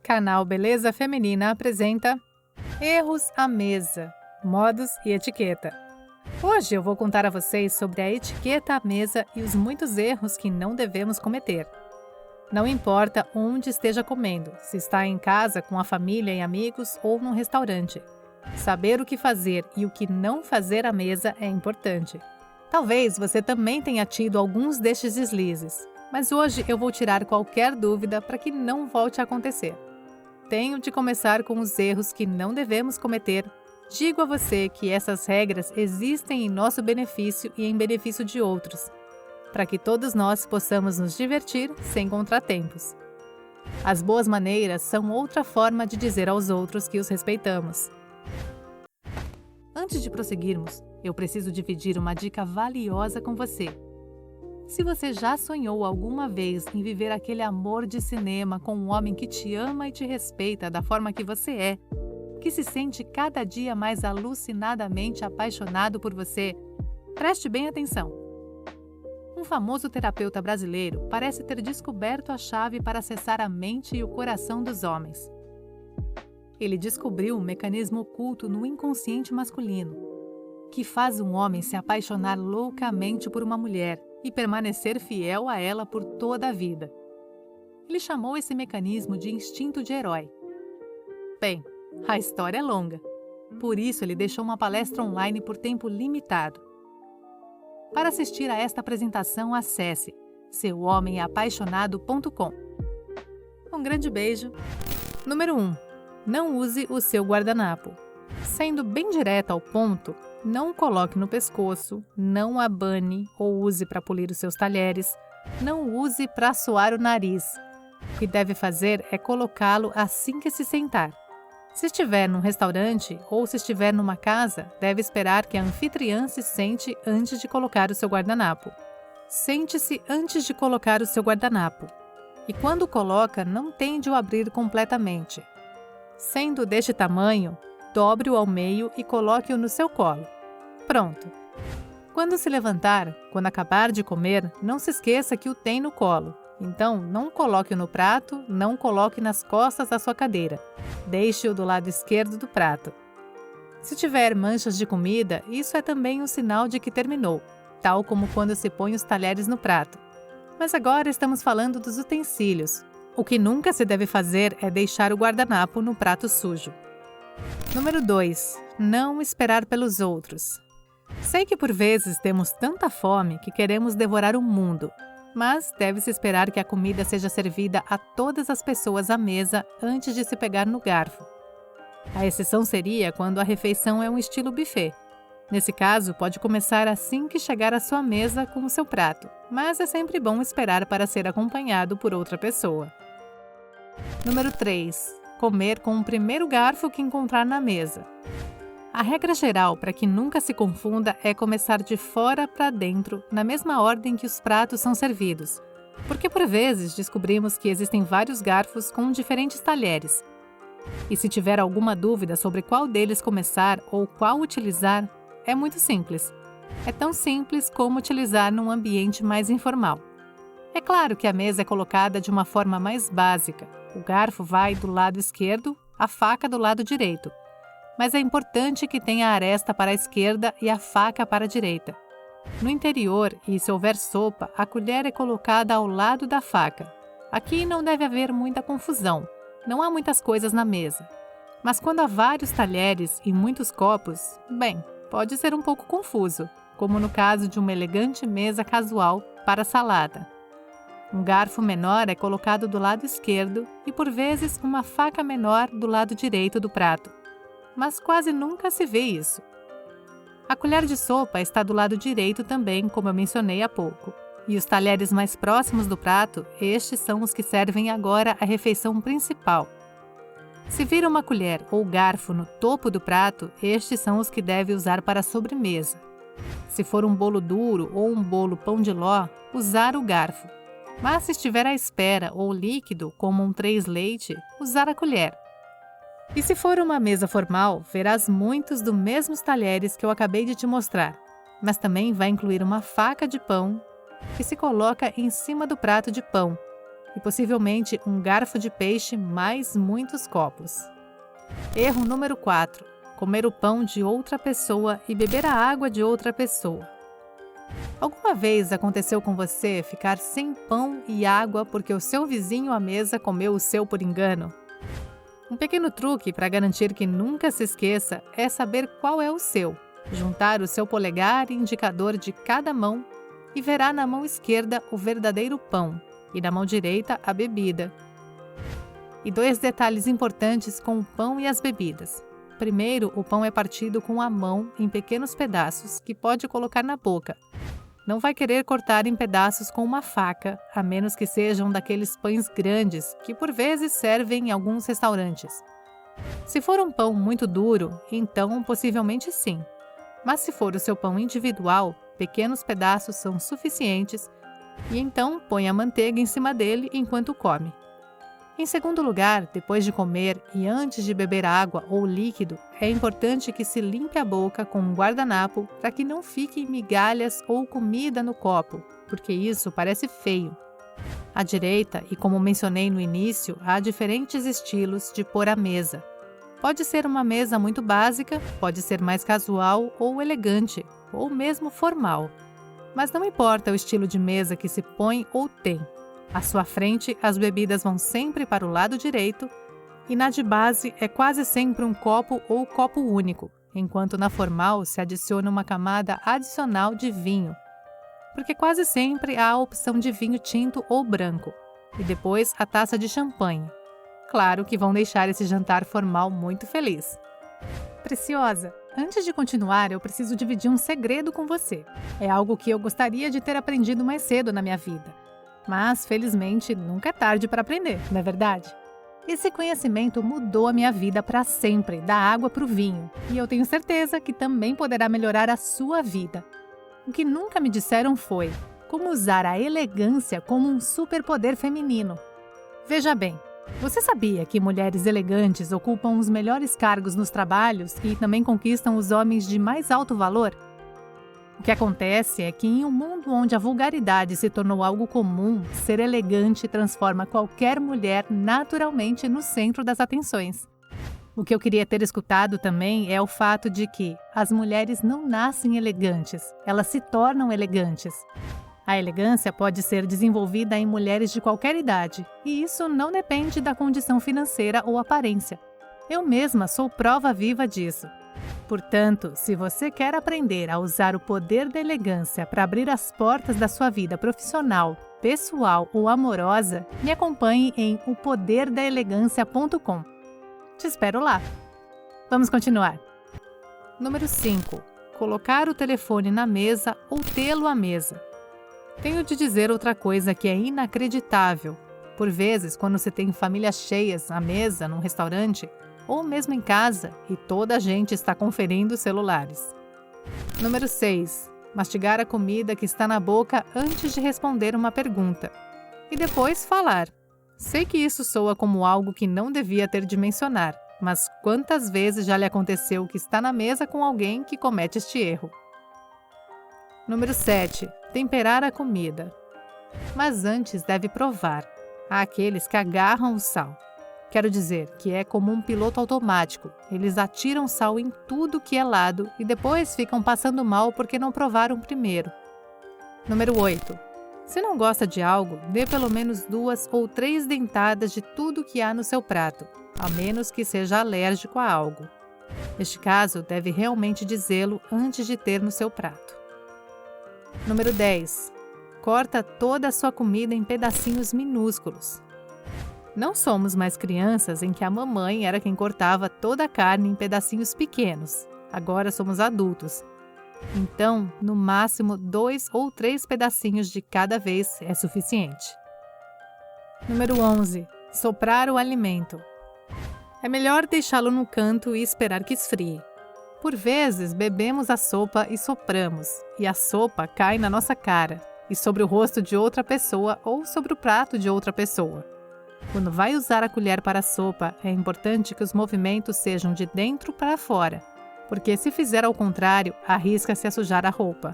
Canal Beleza Feminina apresenta Erros à Mesa, Modos e Etiqueta. Hoje eu vou contar a vocês sobre a etiqueta à mesa e os muitos erros que não devemos cometer. Não importa onde esteja comendo, se está em casa com a família e amigos ou num restaurante. Saber o que fazer e o que não fazer à mesa é importante. Talvez você também tenha tido alguns destes deslizes, mas hoje eu vou tirar qualquer dúvida para que não volte a acontecer. Tenho de começar com os erros que não devemos cometer. Digo a você que essas regras existem em nosso benefício e em benefício de outros, para que todos nós possamos nos divertir sem contratempos. As boas maneiras são outra forma de dizer aos outros que os respeitamos. Antes de prosseguirmos, eu preciso dividir uma dica valiosa com você. Se você já sonhou alguma vez em viver aquele amor de cinema com um homem que te ama e te respeita da forma que você é, que se sente cada dia mais alucinadamente apaixonado por você, preste bem atenção. Um famoso terapeuta brasileiro parece ter descoberto a chave para acessar a mente e o coração dos homens. Ele descobriu um mecanismo oculto no inconsciente masculino, que faz um homem se apaixonar loucamente por uma mulher e permanecer fiel a ela por toda a vida. Ele chamou esse mecanismo de instinto de herói. Bem, a história é longa. Por isso, ele deixou uma palestra online por tempo limitado. Para assistir a esta apresentação, acesse seuhomemeapaixonado.com. Um grande beijo. Número 1. Não use o seu guardanapo. Sendo bem direto ao ponto, não o coloque no pescoço, não abane ou use para polir os seus talheres, não use para suar o nariz. O que deve fazer é colocá-lo assim que se sentar. Se estiver num restaurante ou se estiver numa casa, deve esperar que a anfitriã se sente antes de colocar o seu guardanapo. Sente-se antes de colocar o seu guardanapo. E quando o coloca, não tende o abrir completamente. Sendo deste tamanho, dobre-o ao meio e coloque-o no seu colo. Pronto! Quando se levantar, quando acabar de comer, não se esqueça que o tem no colo. Então, não coloque-o no prato, não coloque nas costas da sua cadeira. Deixe-o do lado esquerdo do prato. Se tiver manchas de comida, isso é também um sinal de que terminou, tal como quando se põe os talheres no prato. Mas agora estamos falando dos utensílios. O que nunca se deve fazer é deixar o guardanapo no prato sujo. Número 2. Não esperar pelos outros. Sei que por vezes temos tanta fome que queremos devorar o mundo, mas deve-se esperar que a comida seja servida a todas as pessoas à mesa antes de se pegar no garfo. A exceção seria quando a refeição é um estilo buffet. Nesse caso, pode começar assim que chegar à sua mesa com o seu prato, mas é sempre bom esperar para ser acompanhado por outra pessoa. Número 3. Comer com o primeiro garfo que encontrar na mesa. A regra geral para que nunca se confunda é começar de fora para dentro, na mesma ordem que os pratos são servidos, porque por vezes descobrimos que existem vários garfos com diferentes talheres. E se tiver alguma dúvida sobre qual deles começar ou qual utilizar, é muito simples. É tão simples como utilizar num ambiente mais informal. É claro que a mesa é colocada de uma forma mais básica. O garfo vai do lado esquerdo, a faca do lado direito. Mas é importante que tenha a aresta para a esquerda e a faca para a direita. No interior, e se houver sopa, a colher é colocada ao lado da faca. Aqui não deve haver muita confusão, não há muitas coisas na mesa. Mas quando há vários talheres e muitos copos, bem, pode ser um pouco confuso, como no caso de uma elegante mesa casual para salada. Um garfo menor é colocado do lado esquerdo e, por vezes, uma faca menor do lado direito do prato. Mas quase nunca se vê isso. A colher de sopa está do lado direito também, como eu mencionei há pouco. E os talheres mais próximos do prato, estes são os que servem agora a refeição principal. Se vir uma colher ou garfo no topo do prato, estes são os que deve usar para a sobremesa. Se for um bolo duro ou um bolo pão de ló, usar o garfo. Mas se estiver à espera ou líquido, como um 3 leite, usar a colher. E se for uma mesa formal, verás muitos dos mesmos talheres que eu acabei de te mostrar, mas também vai incluir uma faca de pão que se coloca em cima do prato de pão e possivelmente um garfo de peixe mais muitos copos. Erro número 4. Comer o pão de outra pessoa e beber a água de outra pessoa. Alguma vez aconteceu com você ficar sem pão e água porque o seu vizinho à mesa comeu o seu por engano? Um pequeno truque para garantir que nunca se esqueça é saber qual é o seu. Juntar o seu polegar e indicador de cada mão e verá na mão esquerda o verdadeiro pão e na mão direita a bebida. E 2 detalhes importantes com o pão e as bebidas. Primeiro, o pão é partido com a mão em pequenos pedaços que pode colocar na boca. Não vai querer cortar em pedaços com uma faca, a menos que sejam daqueles pães grandes que por vezes servem em alguns restaurantes. Se for um pão muito duro, então possivelmente sim. Mas se for o seu pão individual, pequenos pedaços são suficientes e então põe a manteiga em cima dele enquanto come. Em segundo lugar, depois de comer e antes de beber água ou líquido, é importante que se limpe a boca com um guardanapo para que não fiquem migalhas ou comida no copo, porque isso parece feio. À direita, e como mencionei no início, há diferentes estilos de pôr a mesa. Pode ser uma mesa muito básica, pode ser mais casual ou elegante, ou mesmo formal. Mas não importa o estilo de mesa que se põe ou tem. À sua frente, as bebidas vão sempre para o lado direito e na de base é quase sempre um copo ou copo único, enquanto na formal se adiciona uma camada adicional de vinho, porque quase sempre há a opção de vinho tinto ou branco, e depois a taça de champanhe. Claro que vão deixar esse jantar formal muito feliz. Preciosa, antes de continuar, eu preciso dividir um segredo com você. É algo que eu gostaria de ter aprendido mais cedo na minha vida. Mas, felizmente, nunca é tarde para aprender, não é verdade? Esse conhecimento mudou a minha vida para sempre, da água para o vinho, e eu tenho certeza que também poderá melhorar a sua vida. O que nunca me disseram foi como usar a elegância como um superpoder feminino. Veja bem, você sabia que mulheres elegantes ocupam os melhores cargos nos trabalhos e também conquistam os homens de mais alto valor? O que acontece é que em um mundo onde a vulgaridade se tornou algo comum, ser elegante transforma qualquer mulher naturalmente no centro das atenções. O que eu queria ter escutado também é o fato de que as mulheres não nascem elegantes, elas se tornam elegantes. A elegância pode ser desenvolvida em mulheres de qualquer idade, e isso não depende da condição financeira ou aparência. Eu mesma sou prova viva disso. Portanto, se você quer aprender a usar o poder da elegância para abrir as portas da sua vida profissional, pessoal ou amorosa, me acompanhe em opoderdaelegância.com. Te espero lá! Vamos continuar. Número 5. Colocar o telefone na mesa ou tê-lo à mesa. Tenho de dizer outra coisa que é inacreditável. Por vezes, quando se tem famílias cheias à mesa num restaurante, ou mesmo em casa, e toda a gente está conferindo celulares. Número 6. Mastigar a comida que está na boca antes de responder uma pergunta. E depois falar. Sei que isso soa como algo que não devia ter de mencionar, mas quantas vezes já lhe aconteceu que está na mesa com alguém que comete este erro? Número 7. Temperar a comida. Mas antes deve provar. Há aqueles que agarram o sal. Quero dizer que é como um piloto automático. Eles atiram sal em tudo que é lado e depois ficam passando mal porque não provaram primeiro. Número 8. Se não gosta de algo, dê pelo menos 2 ou 3 dentadas de tudo que há no seu prato, a menos que seja alérgico a algo. Neste caso, deve realmente dizê-lo antes de ter no seu prato. Número 10. Corta toda a sua comida em pedacinhos minúsculos. Não somos mais crianças em que a mamãe era quem cortava toda a carne em pedacinhos pequenos. Agora somos adultos. Então, no máximo 2 ou 3 pedacinhos de cada vez é suficiente. Número 11. Soprar o alimento. É melhor deixá-lo no canto e esperar que esfrie. Por vezes, bebemos a sopa e sopramos, e a sopa cai na nossa cara, e sobre o rosto de outra pessoa ou sobre o prato de outra pessoa. Quando vai usar a colher para a sopa, é importante que os movimentos sejam de dentro para fora, porque se fizer ao contrário, arrisca-se a sujar a roupa.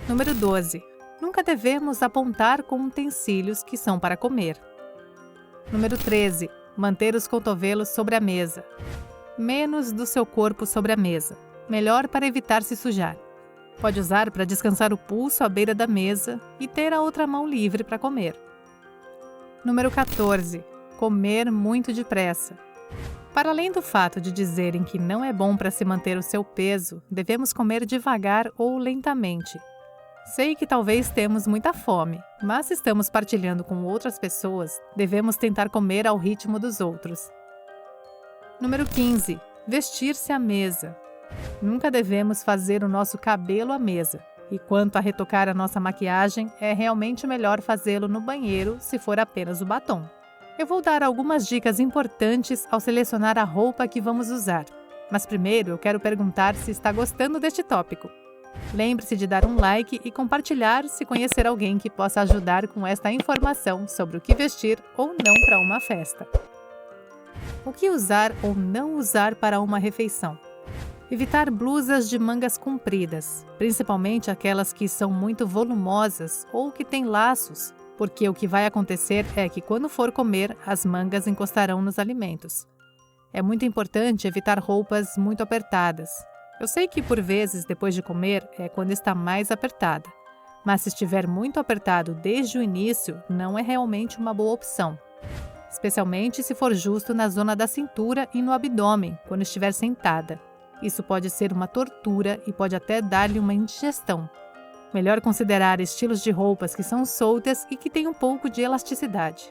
Número 12. Nunca devemos apontar com utensílios que são para comer. Número 13. Manter os cotovelos sobre a mesa. Menos do seu corpo sobre a mesa. Melhor para evitar se sujar. Pode usar para descansar o pulso à beira da mesa e ter a outra mão livre para comer. Número 14. Comer muito depressa. Para além do fato de dizerem que não é bom para se manter o seu peso, devemos comer devagar ou lentamente. Sei que talvez temos muita fome, mas se estamos partilhando com outras pessoas, devemos tentar comer ao ritmo dos outros. Número 15. Vestir-se à mesa. Nunca devemos fazer o nosso cabelo à mesa. E quanto a retocar a nossa maquiagem, é realmente melhor fazê-lo no banheiro se for apenas o batom. Eu vou dar algumas dicas importantes ao selecionar a roupa que vamos usar. Mas primeiro eu quero perguntar se está gostando deste tópico. Lembre-se de dar um like e compartilhar se conhecer alguém que possa ajudar com esta informação sobre o que vestir ou não para uma festa. O que usar ou não usar para uma refeição? Evitar blusas de mangas compridas, principalmente aquelas que são muito volumosas ou que têm laços, porque o que vai acontecer é que quando for comer, as mangas encostarão nos alimentos. É muito importante evitar roupas muito apertadas. Eu sei que por vezes, depois de comer, é quando está mais apertada, mas se estiver muito apertado desde o início, não é realmente uma boa opção. Especialmente se for justo na zona da cintura e no abdômen, quando estiver sentada. Isso pode ser uma tortura e pode até dar-lhe uma indigestão. Melhor considerar estilos de roupas que são soltas e que têm um pouco de elasticidade.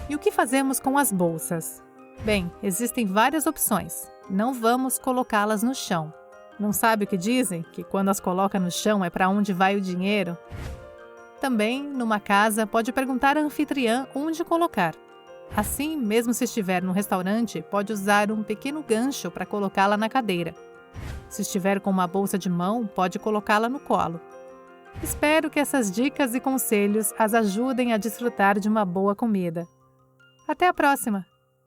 E o que fazemos com as bolsas? Bem, existem várias opções. Não vamos colocá-las no chão. Não sabe o que dizem? Que quando as coloca no chão é para onde vai o dinheiro? Também, numa casa, pode perguntar à anfitriã onde colocar. Assim, mesmo se estiver no restaurante, pode usar um pequeno gancho para colocá-la na cadeira. Se estiver com uma bolsa de mão, pode colocá-la no colo. Espero que essas dicas e conselhos as ajudem a desfrutar de uma boa comida. Até a próxima!